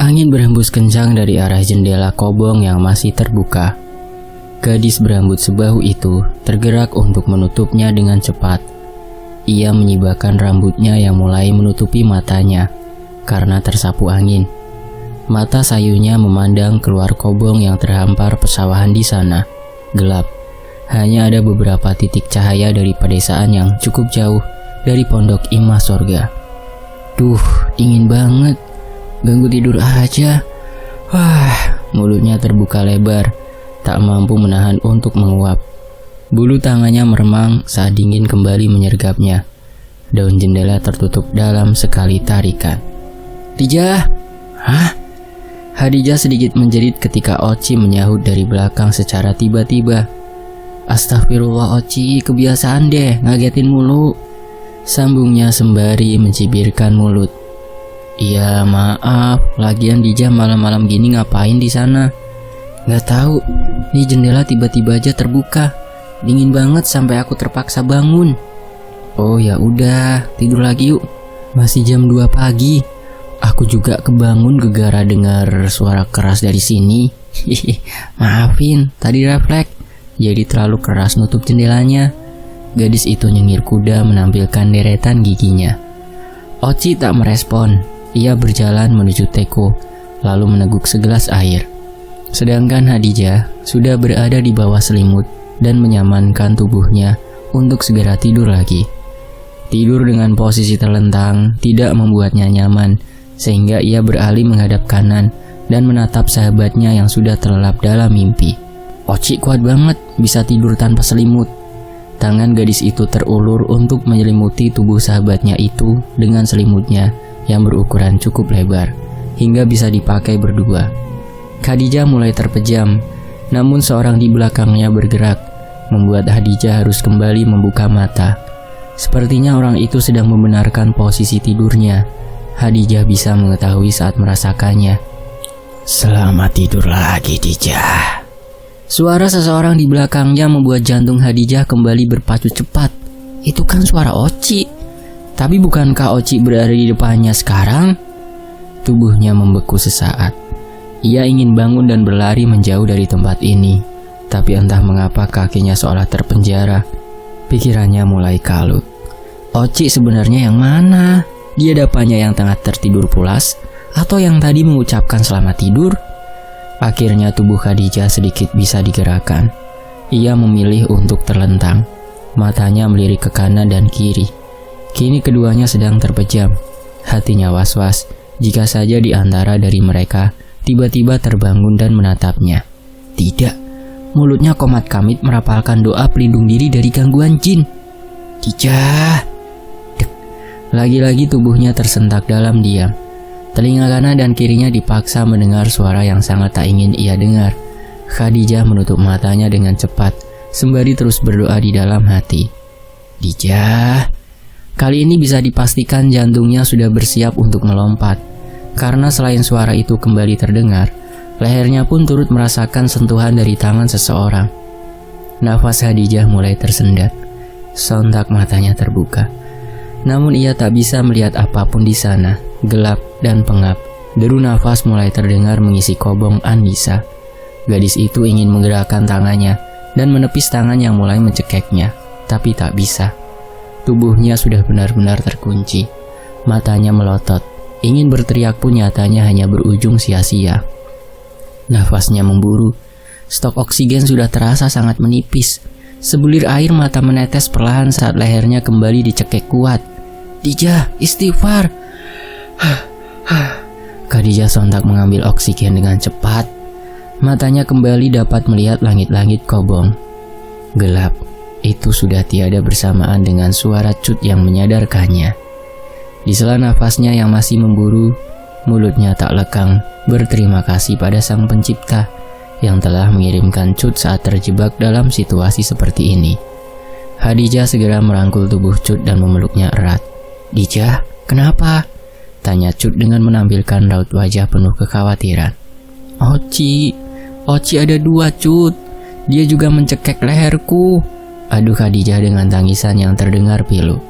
Angin berhembus kencang dari arah jendela kobong yang masih terbuka. Gadis berambut sebahu itu tergerak untuk menutupnya dengan cepat. Ia menyibakkan rambutnya yang mulai menutupi matanya karena tersapu angin. Mata sayunya memandang keluar kobong yang terhampar pesawahan di sana. Gelap. Hanya ada beberapa titik cahaya dari pedesaan yang cukup jauh dari pondok Imah Sorga. Duh, dingin banget. Ganggu tidur aja. Wah, mulutnya terbuka lebar, tak mampu menahan untuk menguap. Bulu tangannya meremang saat dingin kembali menyergapnya. Daun jendela tertutup dalam sekali tarikan. Dijah! Hah? Hadijah sedikit menjerit ketika Oci menyahut dari belakang secara tiba-tiba. Astagfirullah Oci, kebiasaan deh, ngagetin mulu. Sambungnya sembari mencibirkan mulut. Iya maaf, lagian Dijah malam-malam gini ngapain di sana? Gak tahu, nih jendela tiba-tiba aja terbuka. Dingin banget sampai aku terpaksa bangun. Oh ya udah, tidur lagi yuk. Masih jam 2 pagi. Aku juga kebangun gegara dengar suara keras dari sini. Maafin, tadi refleks. Jadi terlalu keras nutup jendelanya. Gadis itu nyengir kuda menampilkan deretan giginya. Oci tak merespon. Ia berjalan menuju teko, lalu meneguk segelas air. Sedangkan Hadijah sudah berada di bawah selimut dan menyamankan tubuhnya untuk segera tidur lagi. Tidur dengan posisi terlentang tidak membuatnya nyaman, sehingga ia beralih menghadap kanan dan menatap sahabatnya yang sudah terlelap dalam mimpi. Oci kuat banget, bisa tidur tanpa selimut. Tangan gadis itu terulur untuk menyelimuti tubuh sahabatnya itu dengan selimutnya yang berukuran cukup lebar, hingga bisa dipakai berdua. Khadijah mulai terpejam, namun seorang di belakangnya bergerak, membuat Khadijah harus kembali membuka mata. Sepertinya orang itu sedang membenarkan posisi tidurnya. Khadijah bisa mengetahui saat merasakannya. Selamat tidur lagi, Dijah. Suara seseorang di belakangnya membuat jantung Khadijah kembali berpacu cepat. Itu kan suara Oci. Tapi bukankah Oci berada di depannya sekarang? Tubuhnya membeku sesaat. Ia ingin bangun dan berlari menjauh dari tempat ini. Tapi entah mengapa kakinya seolah terpenjara. Pikirannya mulai kalut. Oci sebenarnya yang mana? Dia dapanya yang tengah tertidur pulas? Atau yang tadi mengucapkan selamat tidur? Akhirnya tubuh Khadijah sedikit bisa digerakkan. Ia memilih untuk terlentang. Matanya melirik ke kanan dan kiri. Kini keduanya sedang terpejam. Hatinya was-was jika saja di antara dari mereka tiba-tiba terbangun dan menatapnya. Tidak, mulutnya komat kamit merapalkan doa pelindung diri dari gangguan jin. Dijah. Dek. Lagi-lagi tubuhnya tersentak dalam diam. Telinga kanan dan kirinya dipaksa mendengar suara yang sangat tak ingin ia dengar. Khadijah menutup matanya dengan cepat, sembari terus berdoa di dalam hati. Dijah. Kali ini bisa dipastikan jantungnya sudah bersiap untuk melompat. Karena selain suara itu kembali terdengar, lehernya pun turut merasakan sentuhan dari tangan seseorang. Nafas Khadijah mulai tersendat. Sontak matanya terbuka. Namun ia tak bisa melihat apapun di sana. Gelap dan pengap. Deru nafas mulai terdengar mengisi kobong Anissa. Gadis itu ingin menggerakkan tangannya dan menepis tangan yang mulai mencekeknya, tapi tak bisa. Tubuhnya sudah benar-benar terkunci. Matanya melotot. Ingin berteriak pun nyatanya hanya berujung sia-sia. Nafasnya memburu. Stok oksigen sudah terasa sangat menipis. Sebulir air mata menetes perlahan saat lehernya kembali dicekek kuat. Dijah, istighfar. Khadijah sontak mengambil oksigen dengan cepat. Matanya kembali dapat melihat langit-langit kobong. Gelap. Itu sudah tiada bersamaan dengan suara Cut yang menyadarkannya. Di sela nafasnya yang masih memburu, mulutnya tak lekang berterima kasih pada Sang Pencipta yang telah mengirimkan Cut saat terjebak dalam situasi seperti ini. Khadijah segera merangkul tubuh Cut dan memeluknya erat. Dijah, kenapa? Tanya Cut dengan menampilkan raut wajah penuh kekhawatiran. Oci ada 2 Cut. Dia juga mencekek leherku. Aduh Khadijah dengan tangisan yang terdengar pilu.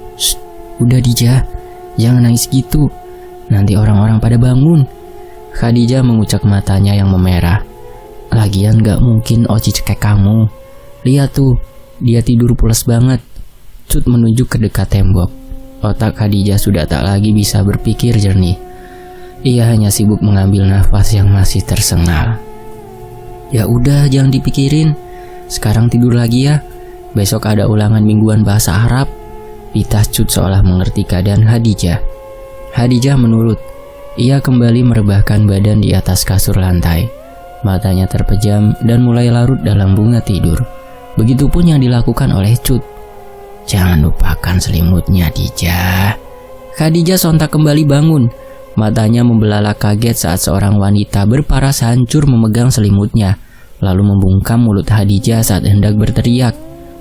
Udah Dijah, jangan nangis gitu. Nanti orang-orang pada bangun. Khadijah mengucek matanya yang memerah. Lagian gak mungkin Oci cekek kamu. Lihat tuh, dia tidur pules banget. Cut menunjuk ke dekat tembok. Otak Khadijah sudah tak lagi bisa berpikir jernih. Ia hanya sibuk mengambil nafas yang masih tersengal. Ya udah, jangan dipikirin. Sekarang tidur lagi ya. Besok ada ulangan mingguan bahasa Arab. Pitas Cut seolah mengerti keadaan Khadijah. Khadijah menurut. Ia kembali merebahkan badan di atas kasur lantai. Matanya terpejam dan mulai larut dalam bunga tidur. Begitupun yang dilakukan oleh Cut. Jangan lupakan selimutnya, Khadijah. Khadijah sontak kembali bangun. Matanya membelalak kaget saat seorang wanita berparas hancur memegang selimutnya, lalu membungkam mulut Khadijah saat hendak berteriak.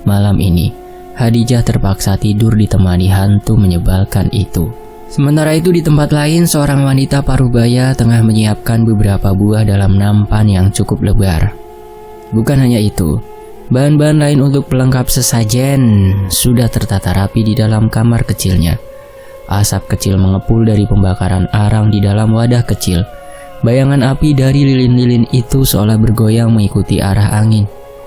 Malam ini, Khadijah terpaksa tidur ditemani hantu menyebalkan itu. Sementara itu di tempat lain, seorang wanita parubaya tengah menyiapkan beberapa buah dalam nampan yang cukup lebar. Bukan hanya itu, bahan-bahan lain untuk pelengkap sesajen sudah tertata rapi di dalam kamar kecilnya. Asap kecil mengepul dari pembakaran arang di dalam wadah kecil. Bayangan api dari lilin-lilin itu seolah bergoyang mengikuti arah angin.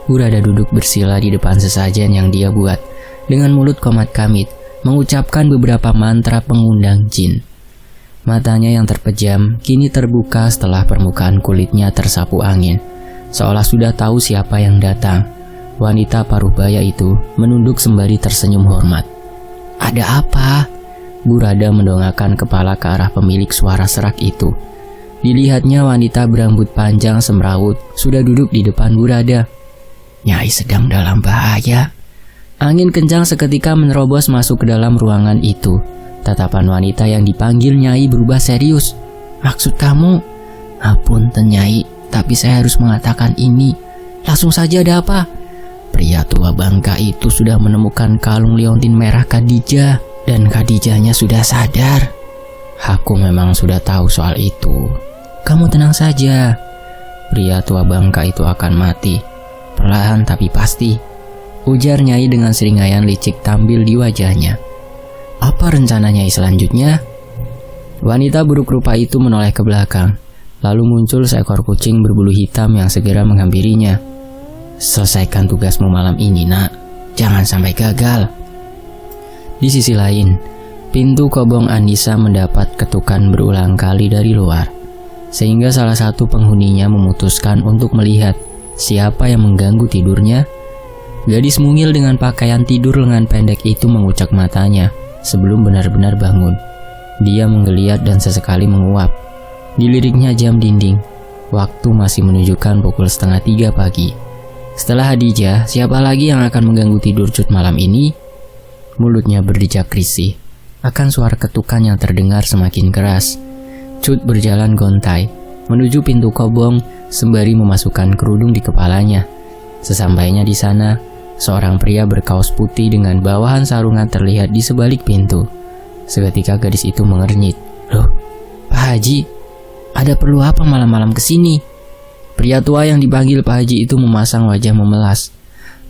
Burada duduk bersila di depan sesajen yang dia buat, dengan mulut komat kamit, mengucapkan beberapa mantra pengundang jin. Matanya yang terpejam kini terbuka setelah permukaan kulitnya tersapu angin, seolah sudah tahu siapa yang datang. Wanita parubaya itu menunduk sembari tersenyum hormat. Ada apa? Burada mendongakkan kepala ke arah pemilik suara serak itu. Dilihatnya wanita berambut panjang semrawut sudah duduk di depan Burada. Nyai sedang dalam bahaya. Angin kencang seketika menerobos masuk ke dalam ruangan itu. Tatapan wanita yang dipanggil Nyai berubah serius. Maksud kamu? Apunten Nyai, tapi saya harus mengatakan ini. Langsung saja, ada apa? Pria tua bangka itu sudah menemukan kalung liontin merah Khadijah, dan Khadijahnya sudah sadar. Aku memang sudah tahu soal itu. Kamu tenang saja. Pria tua bangka itu akan mati. Perlahan tapi pasti, ujar Nyai dengan seringayan licik tampil di wajahnya. Apa rencana Nyai selanjutnya? Wanita buruk rupa itu menoleh ke belakang. Lalu muncul seekor kucing berbulu hitam yang segera menghampirinya. Selesaikan tugasmu malam ini, nak. Jangan sampai gagal. Di sisi lain, pintu kobong Andisa mendapat ketukan berulang kali dari luar, sehingga salah satu penghuninya memutuskan untuk melihat siapa yang mengganggu tidurnya. Gadis mungil dengan pakaian tidur lengan pendek itu mengucek matanya sebelum benar-benar bangun. Dia menggeliat dan sesekali menguap. Diliriknya jam dinding. Waktu masih menunjukkan pukul 2:30 pagi. Setelah Khadijah, siapa lagi yang akan mengganggu tidur Cut malam ini? Mulutnya berdecak risih. Akan suara ketukan yang terdengar semakin keras. Cut berjalan gontai menuju pintu kobong sembari memasukkan kerudung di kepalanya. Sesampainya di sana, seorang pria berkaos putih dengan bawahan sarungan terlihat di sebalik pintu. Seketika gadis itu mengernyit. Loh, Pak Haji, ada perlu apa malam-malam kesini? Pria tua yang dipanggil Pak Haji itu memasang wajah memelas.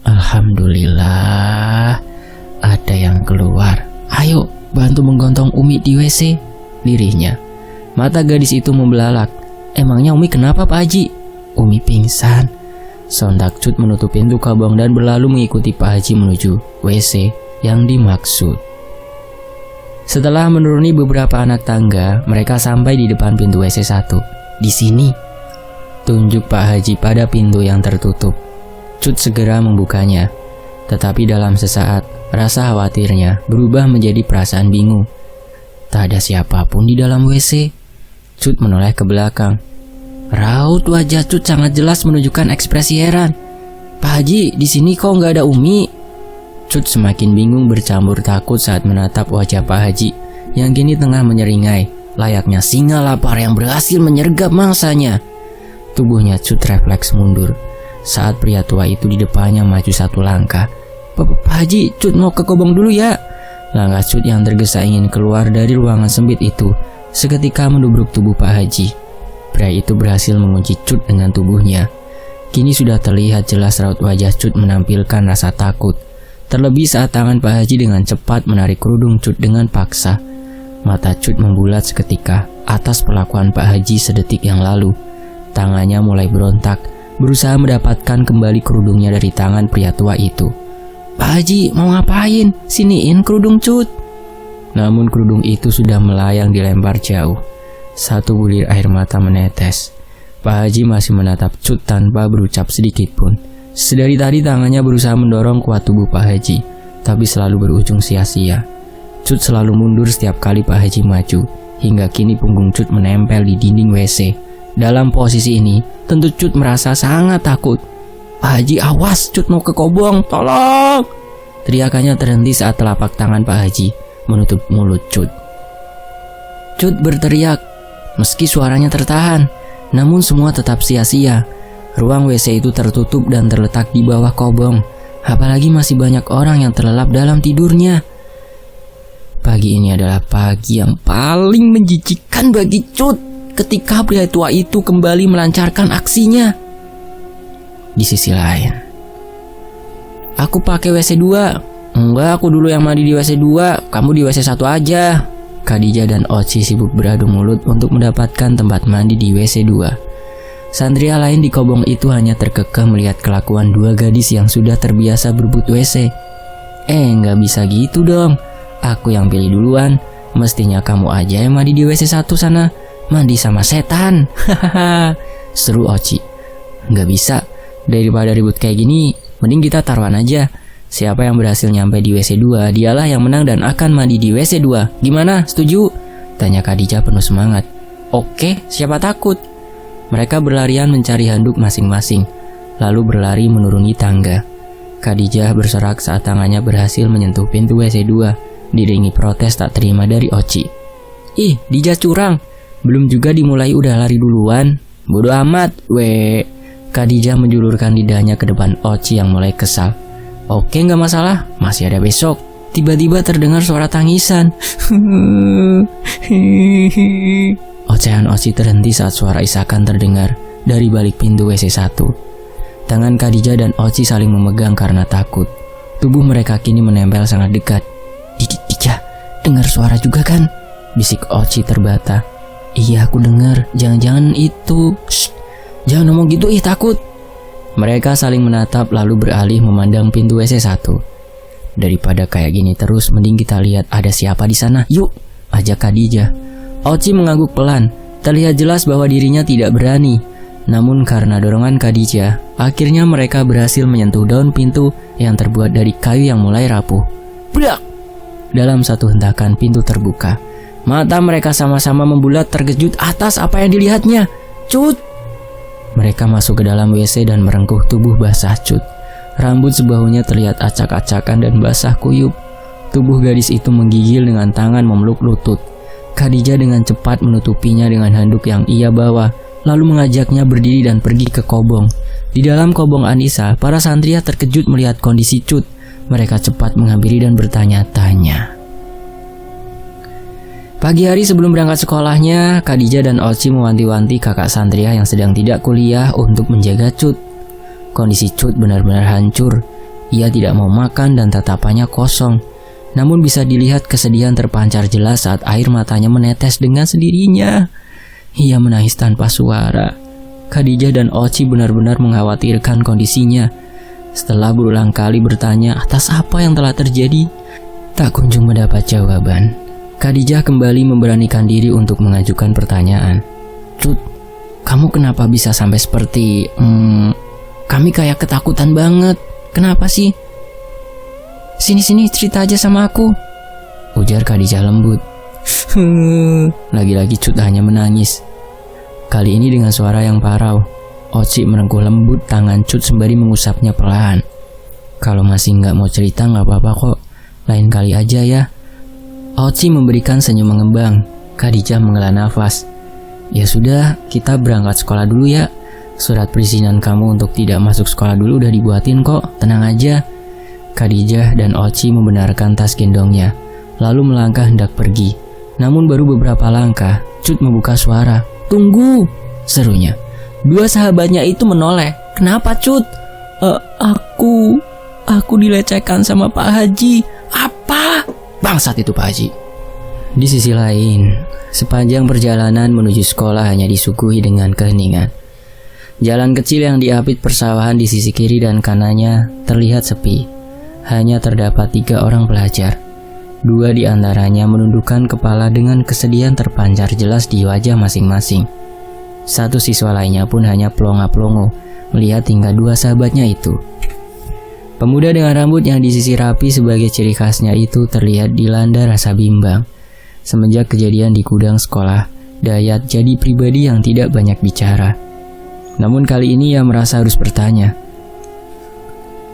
Alhamdulillah, ada yang keluar. Ayo, bantu menggontong Umi di WC, lirihnya. Mata gadis itu membelalak. Emangnya Umi kenapa Pak Haji? Umi pingsan. Sontak Cut menutup pintu kobong dan berlalu mengikuti Pak Haji menuju WC yang dimaksud. Setelah menuruni beberapa anak tangga, mereka sampai di depan pintu WC 1. Di sini, tunjuk Pak Haji pada pintu yang tertutup. Cut segera membukanya. Tetapi dalam sesaat, rasa khawatirnya berubah menjadi perasaan bingung. Tak ada siapapun di dalam WC. Cut menoleh ke belakang. Raut wajah Cut sangat jelas menunjukkan ekspresi heran. Pak Haji, di sini kok nggak ada Umi? Cut semakin bingung bercampur takut saat menatap wajah Pak Haji yang kini tengah menyeringai, layaknya singa lapar yang berhasil menyergap mangsanya. Tubuhnya Cut refleks mundur saat pria tua itu di depannya maju satu langkah. Pak Haji, Cut mau ke kobong dulu ya. Langkah Cut yang tergesa ingin keluar dari ruangan sempit itu seketika mendubruk tubuh Pak Haji. Pria itu berhasil mengunci Cut dengan tubuhnya. Kini sudah terlihat jelas raut wajah Cut menampilkan rasa takut. Terlebih saat tangan Pak Haji dengan cepat menarik kerudung Cut dengan paksa. Mata Cut membulat seketika atas perlakuan Pak Haji sedetik yang lalu. Tangannya mulai berontak, berusaha mendapatkan kembali kerudungnya dari tangan pria tua itu. "Pak Haji, mau ngapain? Siniin kerudung Cut." Namun kerudung itu sudah melayang dilempar jauh. Satu bulir air mata menetes. Pak Haji masih menatap Cut tanpa berucap sedikit pun. Sedari tadi tangannya berusaha mendorong kuat tubuh Pak Haji, tapi selalu berujung sia-sia. Cut selalu mundur setiap kali Pak Haji maju, hingga kini punggung Cut menempel di dinding WC. Dalam posisi ini, tentu Cut merasa sangat takut. "Pak Haji, awas, Cut mau ke kobong, tolong!" Teriakannya terhenti saat telapak tangan Pak Haji menutup mulut Cut. Cut berteriak, meski suaranya tertahan, namun semua tetap sia-sia. Ruang WC itu tertutup dan terletak di bawah kobong, apalagi masih banyak orang yang terlelap dalam tidurnya. Pagi ini adalah pagi yang paling menjijikkan bagi Cut ketika pria tua itu kembali melancarkan aksinya. Di sisi lain, "Aku pakai WC 2. "Enggak, aku dulu yang mandi di WC 2, kamu di WC 1 aja." Khadijah dan Oci sibuk beradu mulut untuk mendapatkan tempat mandi di WC 2. Santria lain di kobong itu hanya terkekeh melihat kelakuan dua gadis yang sudah terbiasa berebut WC. Nggak bisa gitu dong. Aku yang pilih duluan. Mestinya kamu aja yang mandi di WC 1 sana. Mandi sama setan." Hahaha, seru Oci. "Nggak bisa. Daripada ribut kayak gini, mending kita taruhan aja. Siapa yang berhasil nyampe di WC 2, dialah yang menang dan akan mandi di WC 2. Gimana? Setuju?" tanya Khadijah penuh semangat. "Oke, siapa takut?" Mereka berlarian mencari handuk masing-masing, lalu berlari menuruni tangga. Khadijah bersorak saat tangannya berhasil menyentuh pintu WC 2, diiringi protes tak terima dari Oci. "Ih, Dija curang. Belum juga dimulai udah lari duluan. Bodoh amat, we." Khadijah menjulurkan lidahnya ke depan Oci yang mulai kesal. "Oke, nggak masalah, masih ada besok." Tiba-tiba terdengar suara tangisan. Ocehan Oci terhenti saat suara isakan terdengar dari balik pintu WC 1. Tangan Khadijah dan Oci saling memegang karena takut. Tubuh mereka kini menempel sangat dekat. Dija, dengar suara juga kan?" bisik Oci terbata. "Iya, aku dengar. Jangan-jangan itu." "Shh, jangan ngomong gitu, takut." Mereka saling menatap lalu beralih memandang pintu WC 1. "Daripada kayak gini terus, mending kita lihat ada siapa di sana. Yuk," ajak Khadijah. Oci mengangguk pelan. Terlihat jelas bahwa dirinya tidak berani. Namun karena dorongan Khadijah, akhirnya mereka berhasil menyentuh daun pintu yang terbuat dari kayu yang mulai rapuh. Brak! Dalam satu hentakan pintu terbuka. Mata mereka sama-sama membulat terkejut atas apa yang dilihatnya. "Cut!" Mereka masuk ke dalam WC dan merengkuh tubuh basah Cut. Rambut sebahunya terlihat acak-acakan dan basah kuyup. Tubuh gadis itu menggigil dengan tangan memeluk lutut. Khadijah dengan cepat menutupinya dengan handuk yang ia bawa, lalu mengajaknya berdiri dan pergi ke kobong. Di dalam kobong Anissa, para santria terkejut melihat kondisi Cut. Mereka cepat menghampiri dan bertanya-tanya. Pagi hari sebelum berangkat sekolahnya, Khadijah dan Oci mewanti-wanti kakak santria yang sedang tidak kuliah untuk menjaga Cut. Kondisi Cut benar-benar hancur. Ia tidak mau makan dan tatapannya kosong. Namun bisa dilihat kesedihan terpancar jelas saat air matanya menetes dengan sendirinya. Ia menangis tanpa suara. Khadijah dan Oci benar-benar mengkhawatirkan kondisinya. Setelah berulang kali bertanya atas apa yang telah terjadi, tak kunjung mendapat jawaban. Khadijah kembali memberanikan diri untuk mengajukan pertanyaan. "Cut, kamu kenapa bisa sampai seperti... kami kayak ketakutan banget. Kenapa sih? Sini cerita aja sama aku," ujar Khadijah lembut. Lagi-lagi Cut hanya menangis. Kali ini dengan suara yang parau. Oci merengkuh lembut tangan Cut sembari mengusapnya perlahan. "Kalau masih nggak mau cerita nggak apa-apa kok. Lain kali aja ya." Oci memberikan senyum mengembang. Khadijah menghela nafas. "Ya sudah, kita berangkat sekolah dulu ya. Surat perizinan kamu untuk tidak masuk sekolah dulu udah dibuatin kok. Tenang aja." Khadijah dan Oci membenarkan tas gendongnya, lalu melangkah hendak pergi. Namun baru beberapa langkah, Cut membuka suara. "Tunggu!" serunya. Dua sahabatnya itu menoleh. "Kenapa, Cut?" Aku dilecehkan sama Pak Haji." "Apa?" "Bangsat itu Pak Haji." Di sisi lain, sepanjang perjalanan menuju sekolah hanya disuguhi dengan keheningan. Jalan kecil yang diapit persawahan di sisi kiri dan kanannya terlihat sepi. Hanya terdapat 3 orang pelajar. 2 di antaranya menundukkan kepala dengan kesedihan terpancar jelas di wajah masing-masing. 1 siswa lainnya pun hanya pelongo-pelongo melihat tingkah 2 sahabatnya itu. Pemuda dengan rambut yang disisir rapi sebagai ciri khasnya itu terlihat dilanda rasa bimbang. Semenjak kejadian di gudang sekolah, Dayat jadi pribadi yang tidak banyak bicara. Namun kali ini ia merasa harus bertanya.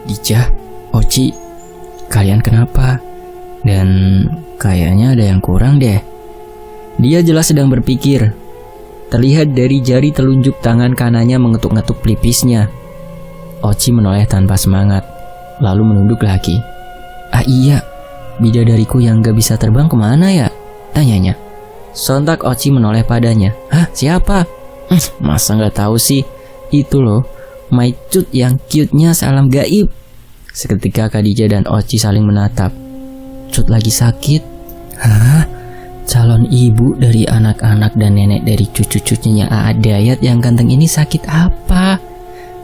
Dijah, Oci, kalian kenapa? Dan kayaknya ada yang kurang deh. Dia jelas sedang berpikir. Terlihat dari jari telunjuk tangan kanannya mengetuk-ngetuk pelipisnya. Oci menoleh tanpa semangat, lalu menunduk lagi. Ah iya, bidadariku yang gak bisa terbang kemana ya? Tanyanya. Sontak Oci menoleh padanya. Hah, siapa? Masa gak tahu sih? Itu loh, My Cut yang cute-nya salam gaib. Seketika Khadijah dan Oci saling menatap. Cut lagi sakit? Hah? Calon ibu dari anak-anak dan nenek dari cucu-cucunya A.A. Dayat yang ganteng ini sakit apa?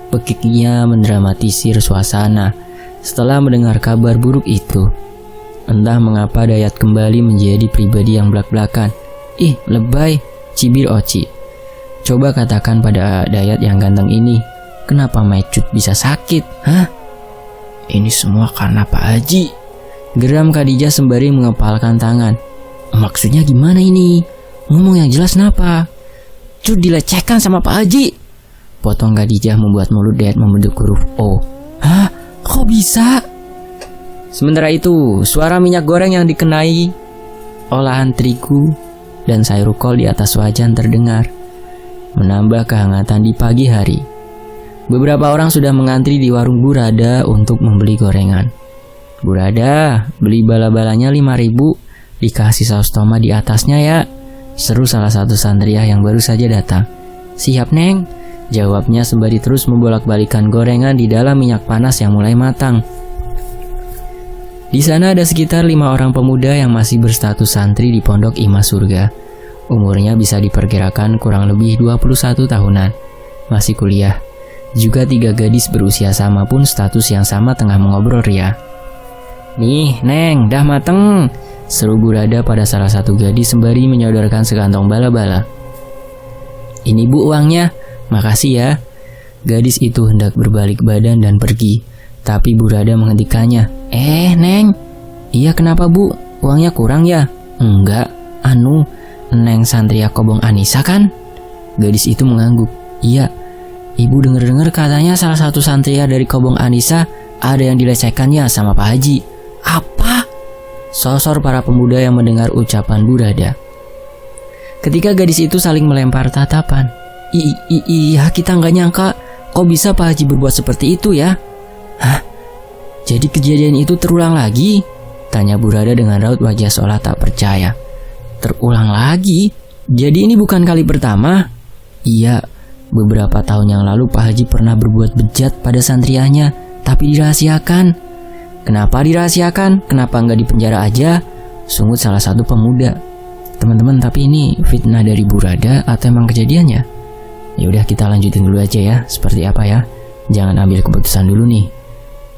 Pekiknya mendramatisir suasana setelah mendengar kabar buruk itu. Entah mengapa Dayat kembali menjadi pribadi yang belak-belakan. Ih, lebay, cibir Oci. Coba katakan pada Dayat yang ganteng ini, kenapa Maicut bisa sakit? Hah? Ini semua karena Pak Haji. Geram Khadijah sembari mengepalkan tangan. Maksudnya gimana ini? Ngomong yang jelas kenapa? Cut dilecehkan sama Pak Haji. Potong Khadijah membuat mulut Dayat membentuk huruf O. Hah? Kok bisa? Sementara itu, suara minyak goreng yang dikenai olahan terigu dan sayur kol di atas wajan terdengar, menambah kehangatan di pagi hari. Beberapa orang sudah mengantri di warung Burada untuk membeli gorengan. Burada, beli bala-balanya 5.000, dikasih saus tomat di atasnya ya, seru salah satu santriah yang baru saja datang. Siap Neng, jawabnya sembari terus membolak-balikan gorengan di dalam minyak panas yang mulai matang. Di sana ada sekitar 5 orang pemuda yang masih berstatus santri di Pondok Ima Surga. Umurnya bisa diperkirakan kurang lebih 21 tahunan. Masih kuliah. Juga 3 gadis berusia sama pun status yang sama tengah mengobrol ria. Nih, Neng, dah mateng, seru Burada pada salah satu gadis sembari menyodorkan sekantong bala-bala. Ini Bu uangnya, makasih ya. Gadis itu hendak berbalik badan dan pergi, tapi Burada menghentikannya. Neng, iya kenapa Bu? Uangnya kurang ya? Enggak, Neng Santria Kobong Anissa kan? Gadis itu mengangguk. Iya, Ibu dengar-dengar katanya salah satu santria dari Kobong Anissa ada yang dilecehkannya sama Pak Haji. Apa? Sosor para pemuda yang mendengar ucapan Burada. Ketika gadis itu saling melempar tatapan. Iya, kita nggak nyangka kok bisa Pak Haji berbuat seperti itu ya? Hah? Jadi kejadian itu terulang lagi? Tanya Burada dengan raut wajah seolah tak percaya. Terulang lagi? Jadi ini bukan kali pertama? Iya, beberapa tahun yang lalu Pak Haji pernah berbuat bejat pada santriahnya, tapi dirahasiakan. Kenapa dirahasiakan? Kenapa nggak dipenjara aja? Sungut salah satu pemuda. Teman-teman, tapi ini fitnah dari Burada atau emang kejadiannya? Ya udah, kita lanjutin dulu aja ya. Seperti apa ya? Jangan ambil keputusan dulu nih.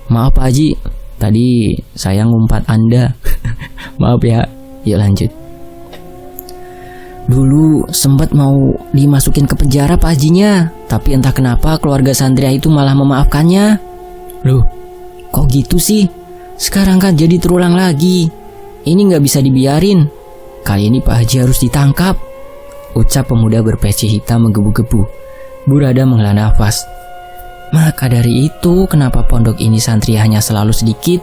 Maaf Pak Haji, tadi saya ngumpat Anda. Maaf ya. Yuk lanjut. Dulu sempat mau dimasukin ke penjara Pak Hajinya, tapi entah kenapa keluarga santriah itu malah memaafkannya. Loh, kok gitu sih? Sekarang kan jadi terulang lagi. Ini nggak bisa dibiarin. Kali ini Pak Haji harus ditangkap. Ucap pemuda berpeci hitam menggebu-gebu. Burada menghela nafas. Maka dari itu, kenapa pondok ini santriahnya selalu sedikit?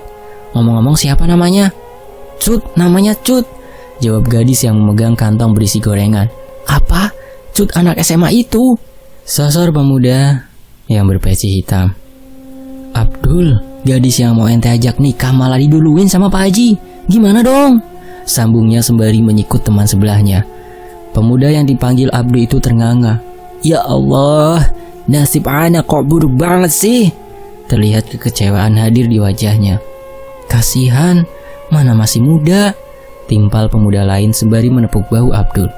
Ngomong-ngomong, siapa namanya? Cut, namanya Cut. Jawab gadis yang memegang kantong berisi gorengan. Apa? Cut anak SMA itu? Sosor pemuda yang berpeci hitam. Abdul, gadis yang mau ente ajak nikah malah diduluin sama Pak Haji. Gimana dong? Sambungnya sembari menyikut teman sebelahnya. Pemuda yang dipanggil Abdul itu ternganga. Ya Allah, nasib anak kok buruk banget sih. Terlihat kekecewaan hadir di wajahnya. Kasihan, mana masih muda. timpal pemuda lain sembari menepuk bahu Abdul.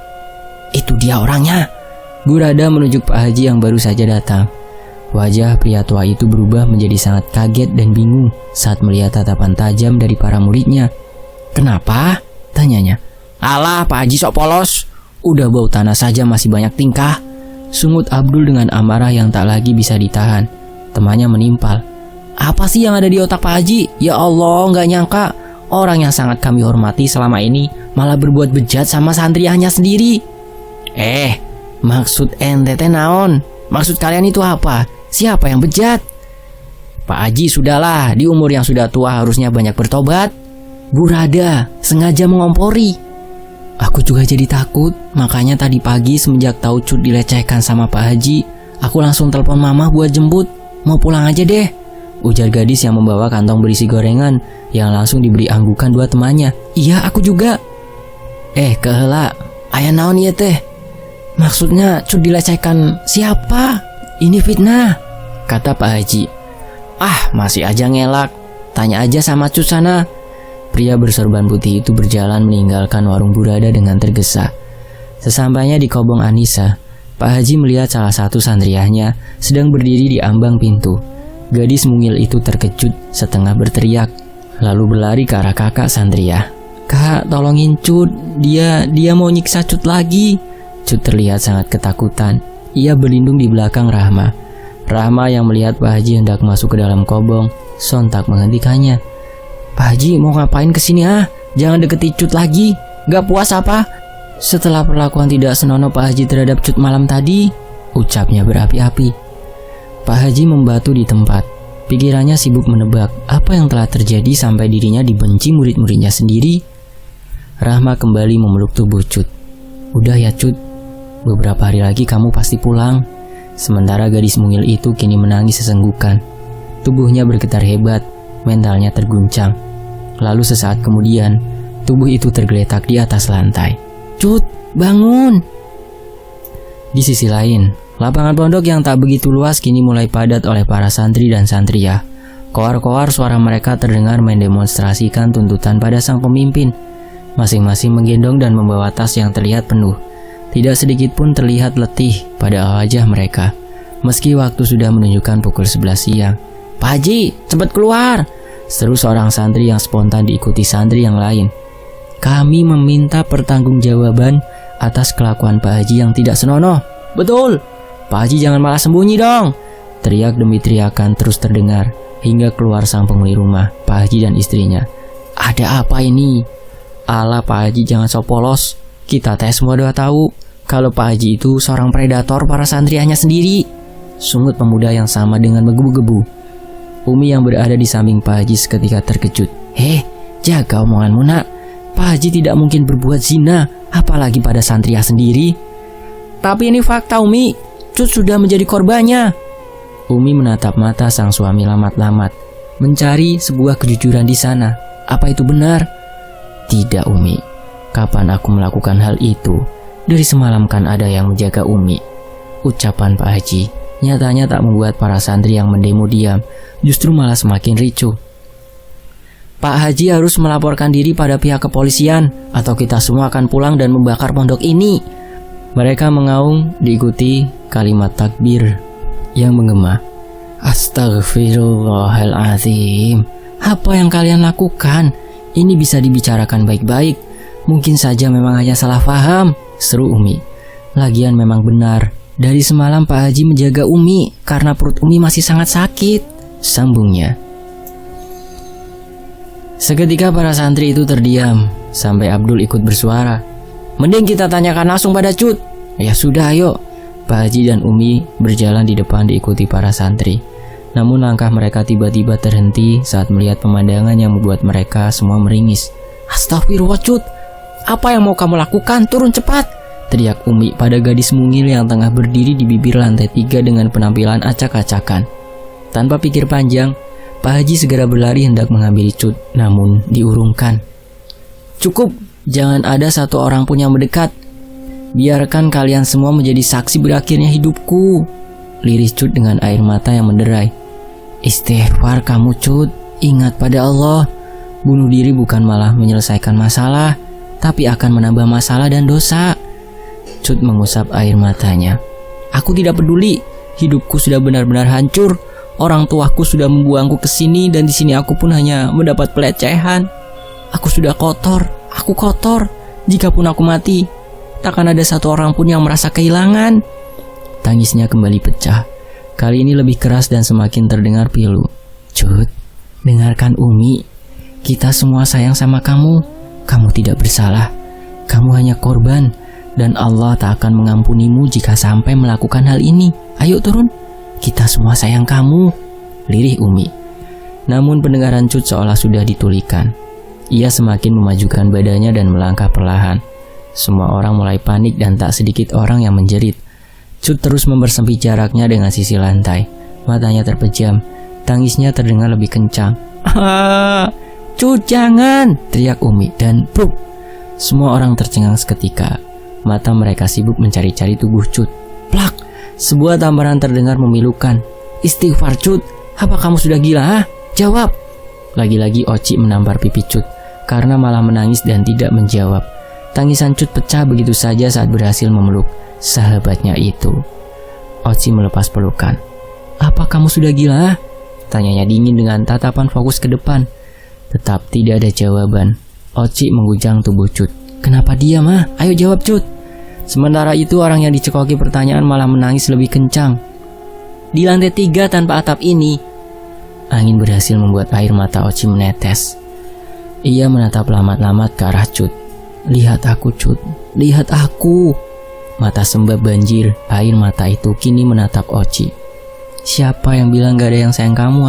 "Itu dia orangnya." Burada menunjuk Pak Haji yang baru saja datang. Wajah pria tua itu berubah menjadi sangat kaget dan bingung saat melihat tatapan tajam dari para muridnya. "Kenapa?" tanyanya. "Alah, Pak Haji sok polos. Udah bau tanah saja masih banyak tingkah," sungut Abdul dengan amarah yang tak lagi bisa ditahan. Temannya menimpal. "Apa sih yang ada di otak Pak Haji? Ya Allah, nggak nyangka orang yang sangat kami hormati selama ini malah berbuat bejat sama santriahnya sendiri." Maksud ente naon? Maksud kalian itu apa? Siapa yang bejat?" "Pak Haji, sudahlah, di umur yang sudah tua harusnya banyak bertobat." Burada sengaja mengompori. "Aku juga jadi takut, makanya tadi pagi semenjak tahu Cut dilecehkan sama Pak Haji, aku langsung telepon mama buat jemput. Mau pulang aja deh," ujar gadis yang membawa kantong berisi gorengan yang langsung diberi anggukan dua temannya. "Iya, aku juga." Keheula, aya naon ieu teh? Maksudnya Cut dilecehkan siapa? Ini fitnah," kata Pak Haji. Masih aja ngelak. Tanya aja sama Cut sana." Pria bersorban putih itu berjalan meninggalkan warung Burada dengan tergesa. Sesampainya di kobong Anissa, Pak Haji melihat salah satu santriahnya sedang berdiri di ambang pintu. Gadis mungil itu terkejut setengah berteriak, lalu berlari ke arah kakak santriah. "Kak, tolongin Cut, dia mau nyiksa Cut lagi." Cut terlihat sangat ketakutan. Ia berlindung di belakang Rahma. Rahma yang melihat Pak Haji hendak masuk ke dalam kobong, sontak menghentikannya. "Pak Haji, mau ngapain kesini Jangan deketi Cut lagi. Gak puas apa? Setelah perlakuan tidak senonoh Pak Haji terhadap Cut malam tadi," ucapnya berapi-api. Pak Haji membatu di tempat. Pikirannya sibuk menebak apa yang telah terjadi sampai dirinya dibenci murid-muridnya sendiri. Rahma kembali memeluk tubuh Cut. "Udah ya Cut, beberapa hari lagi kamu pasti pulang." Sementara gadis mungil itu kini menangis sesenggukan. Tubuhnya bergetar hebat, mentalnya terguncang. Lalu sesaat kemudian, tubuh itu tergeletak di atas lantai. "Cut, bangun!" Di sisi lain, lapangan pondok yang tak begitu luas kini mulai padat oleh para santri dan santriah. Koar-koar suara mereka terdengar mendemonstrasikan tuntutan pada sang pemimpin. Masing-masing menggendong dan membawa tas yang terlihat penuh. Tidak sedikit pun terlihat letih pada wajah mereka, meski waktu sudah menunjukkan pukul 11 siang. "Pak Haji, cepat keluar!" seru seorang santri yang spontan diikuti santri yang lain. "Kami meminta pertanggungjawaban atas kelakuan Pak Haji yang tidak senonoh." "Betul, Pak Haji jangan malah sembunyi dong!" Teriak demi teriakan terus terdengar hingga keluar sang penghuni rumah, Pak Haji dan istrinya. "Ada apa ini?" "Alah Pak Haji, jangan sok polos. Kita tes semua udah tahu kalau Pak Haji itu seorang predator para santriahnya sendiri," sungut pemuda yang sama dengan menggebu-gebu. Umi yang berada di samping Pak Haji seketika terkejut. Jaga omonganmu nak. Pak Haji tidak mungkin berbuat zina, apalagi pada santriah sendiri." "Tapi ini fakta Umi, Cut sudah menjadi korbannya." Umi menatap mata sang suami lamat-lamat, mencari sebuah kejujuran di sana. "Apa itu benar?" "Tidak Umi, kapan aku melakukan hal itu? Dari semalam kan ada yang menjaga Umi." Ucapan Pak Haji nyatanya tak membuat para santri yang mendemo diam, justru malah semakin ricuh. "Pak Haji harus melaporkan diri pada pihak kepolisian, atau kita semua akan pulang dan membakar pondok ini." Mereka mengaum diikuti kalimat takbir yang menggema. "Astagfirullahaladzim, apa yang kalian lakukan? Ini bisa dibicarakan baik-baik. Mungkin saja memang hanya salah paham," seru Umi. "Lagian memang benar, dari semalam Pak Haji menjaga Umi karena perut Umi masih sangat sakit," sambungnya. Seketika para santri itu terdiam, sampai Abdul ikut bersuara. "Mending kita tanyakan langsung pada Cut." "Ya sudah, ayo." Pak Haji dan Umi berjalan di depan diikuti para santri. Namun langkah mereka tiba-tiba terhenti saat melihat pemandangan yang membuat mereka semua meringis. "Astagfirullah Cut, apa yang mau kamu lakukan? Turun cepat!" teriak Umi pada gadis mungil yang tengah berdiri di bibir lantai 3 dengan penampilan acak-acakan. Tanpa pikir panjang, Pak Haji segera berlari hendak menghampiri Cut, namun diurungkan. "Cukup, jangan ada satu orang pun yang mendekat. Biarkan kalian semua menjadi saksi berakhirnya hidupku," liris Cut dengan air mata yang menderai. "Istighfar kamu Cut, ingat pada Allah. Bunuh diri bukan malah menyelesaikan masalah. tapi akan menambah masalah dan dosa. Cut mengusap air matanya. Aku tidak peduli, hidupku sudah benar-benar hancur. Orang tuaku sudah membuangku ke sini dan di sini aku pun hanya mendapat pelecehan. Aku sudah kotor, aku kotor. Jikapun aku mati, takkan ada satu orang pun yang merasa kehilangan. Tangisnya kembali pecah. Kali ini lebih keras dan semakin terdengar pilu. Cut, dengarkan Umi. Kita semua sayang sama kamu. Kamu tidak bersalah. Kamu hanya korban. Dan Allah tak akan mengampunimu jika sampai melakukan hal ini. Ayo turun. Kita semua sayang kamu. Lirih Umi. Namun pendengaran Cut seolah sudah ditulikan. Ia semakin memajukan badannya dan melangkah perlahan. Semua orang mulai panik dan tak sedikit orang yang menjerit. Cut terus mempersempit jaraknya dengan sisi lantai. Matanya terpejam. Tangisnya terdengar lebih kencang. Cut jangan! Teriak Umi dan pluk. Semua orang tercengang seketika. Mata mereka sibuk mencari-cari tubuh Cut. Plak! Sebuah tamparan terdengar memilukan. Istighfar Cut, apa kamu sudah gila? Ha? Jawab! Lagi-lagi Oci menampar pipi Cut karena malah menangis dan tidak menjawab. Tangisan Cut pecah begitu saja saat berhasil memeluk sahabatnya itu. Oci melepas pelukan. Apa kamu sudah gila? Tanyanya dingin dengan tatapan fokus ke depan. Tetap tidak ada jawaban. Oci menggujang tubuh Cut. Kenapa diam? Ayo jawab Cut. Sementara itu orang yang dicekoki pertanyaan malah menangis lebih kencang. Di lantai 3 tanpa atap ini, angin berhasil membuat air mata Oci menetes. Ia menatap lamat-lamat ke arah Cut. Lihat aku Cut, lihat aku. Mata sembab banjir, air mata itu kini menatap Oci. Siapa yang bilang gak ada yang sayang kamu?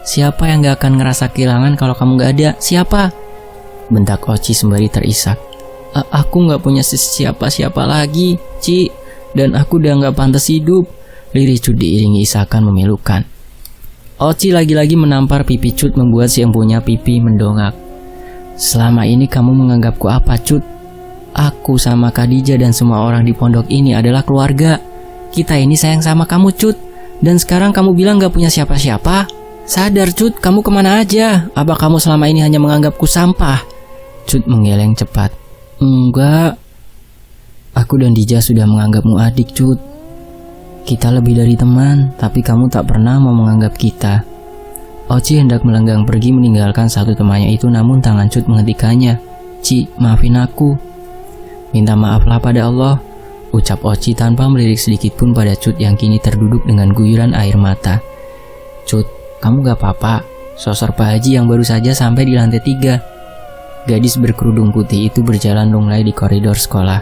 Siapa yang gak akan ngerasa kehilangan kalau kamu gak ada? Siapa? Bentak Oci sembari terisak. Aku gak punya siapa-siapa lagi, Ci. Dan aku udah gak pantas hidup. Lirih Cut diiringi isakan memilukan. Oci lagi-lagi menampar pipi Cut membuat si empunya pipi mendongak. Selama ini kamu menganggapku apa Cut? Aku sama Khadijah dan semua orang di pondok ini adalah keluarga. Kita ini sayang sama kamu Cut. Dan sekarang kamu bilang gak punya siapa-siapa? Sadar Cut, kamu kemana aja? Apa kamu selama ini hanya menganggapku sampah? Cut menggeleng cepat. Enggak. Aku dan Dija sudah menganggapmu adik Cut. Kita lebih dari teman, tapi kamu tak pernah mau menganggap kita. Oci hendak melenggang pergi meninggalkan satu temannya itu, namun tangan Cut menghentikannya. Ci, maafin aku. Minta maaflah pada Allah, ucap Oci tanpa melirik sedikit pun pada Cut yang kini terduduk dengan guyuran air mata. Cut, kamu gak apa-apa? Sosor Pak Haji yang baru saja sampai di lantai 3. Gadis berkerudung putih itu berjalan lunglai di koridor sekolah.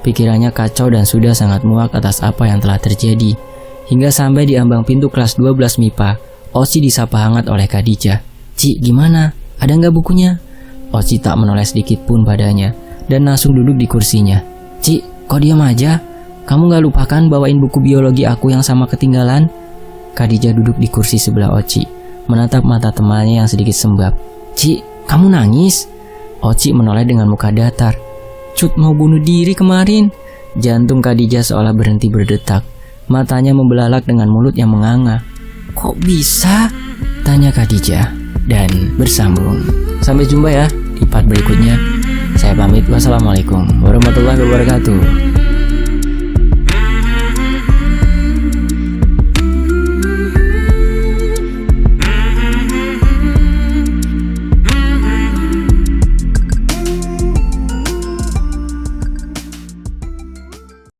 Pikirannya kacau dan sudah sangat muak atas apa yang telah terjadi. Hingga sampai di ambang pintu kelas 12 MIPA, Oci disapa hangat oleh Khadijah. Ci, gimana? Ada nggak bukunya? Oci tak menoleh sedikit pun padanya dan langsung duduk di kursinya. Ci, kok diam aja? Kamu nggak lupakan bawain buku biologi aku yang sama ketinggalan? Khadijah duduk di kursi sebelah Oci, menatap mata temannya yang sedikit sembab. Ci, kamu nangis? Oci menoleh dengan muka datar. Cut mau bunuh diri kemarin. Jantung Khadijah seolah berhenti berdetak. Matanya membelalak dengan mulut yang menganga. Kok bisa? Tanya Khadijah dan bersambung. Sampai jumpa ya di part berikutnya. Saya pamit. Wassalamualaikum warahmatullahi wabarakatuh.